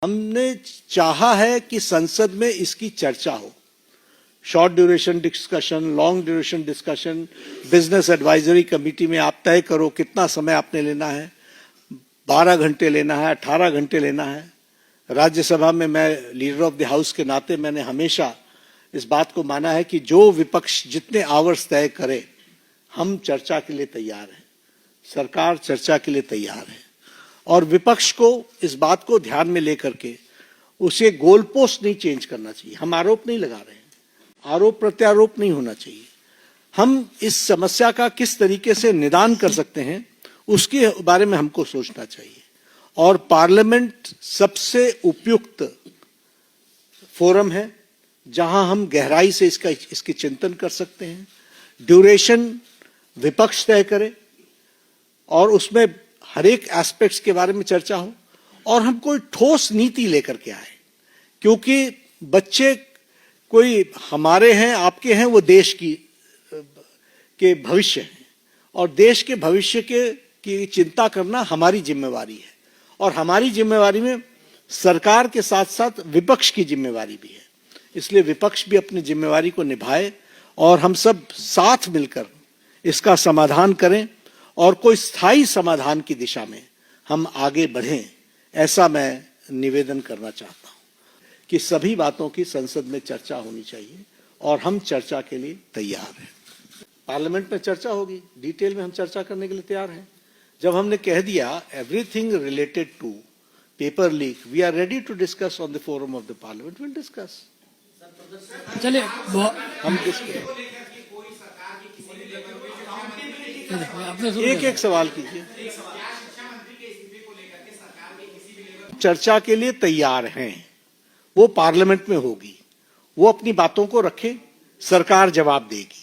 हमने चाहा है कि संसद में इसकी चर्चा हो। Short duration discussion, long duration discussion, business advisory committee में आप तय करो कितना समय आपने लेना है, 12 घंटे लेना है, 18 घंटे लेना है। राज्यसभा में मैं लीडर ऑफ द हाउस के नाते मैंने हमेशा इस बात को माना है कि जो विपक्ष जितने आवर्स तय करे, हम चर्चा के लिए तैयार हैं, सरकार चर्चा के लिए तैयार है। और विपक्ष को इस बात को ध्यान में लेकर के उसे गोल पोस्ट नहीं चेंज करना चाहिए। हम आरोप नहीं लगा रहे हैं, आरोप प्रत्यारोप नहीं होना चाहिए। हम इस समस्या का किस तरीके से निदान कर सकते हैं उसके बारे में हमको सोचना चाहिए। और पार्लियामेंट सबसे उपयुक्त फोरम है जहां हम गहराई से इसके चिंतन कर सकते हैं। ड्यूरेशन विपक्ष तय करे और उसमें हर एक एस्पेक्ट्स के बारे में चर्चा हो और हम कोई ठोस नीति लेकर के आए, क्योंकि बच्चे कोई हमारे हैं, आपके हैं, वो देश के भविष्य हैं और देश के भविष्य की चिंता करना हमारी जिम्मेवारी है। और हमारी जिम्मेवारी में सरकार के साथ साथ विपक्ष की जिम्मेवारी भी है। इसलिए विपक्ष भी अपनी जिम्मेवारी को निभाए और हम सब साथ मिलकर इसका समाधान करें और कोई स्थायी समाधान की दिशा में हम आगे बढ़ें, ऐसा मैं निवेदन करना चाहता हूं कि सभी बातों की संसद में चर्चा होनी चाहिए और हम चर्चा के लिए तैयार हैं। पार्लियामेंट में चर्चा होगी, डिटेल में हम चर्चा करने के लिए तैयार हैं। जब हमने कह दिया everything related to paper leak, we are ready to discuss on the forum of the parliament, will discuss. चलिए हम एक एक सवाल कीजिए। चर्चा के लिए तैयार हैं, वो पार्लियामेंट में होगी, वो अपनी बातों को रखें, सरकार जवाब देगी।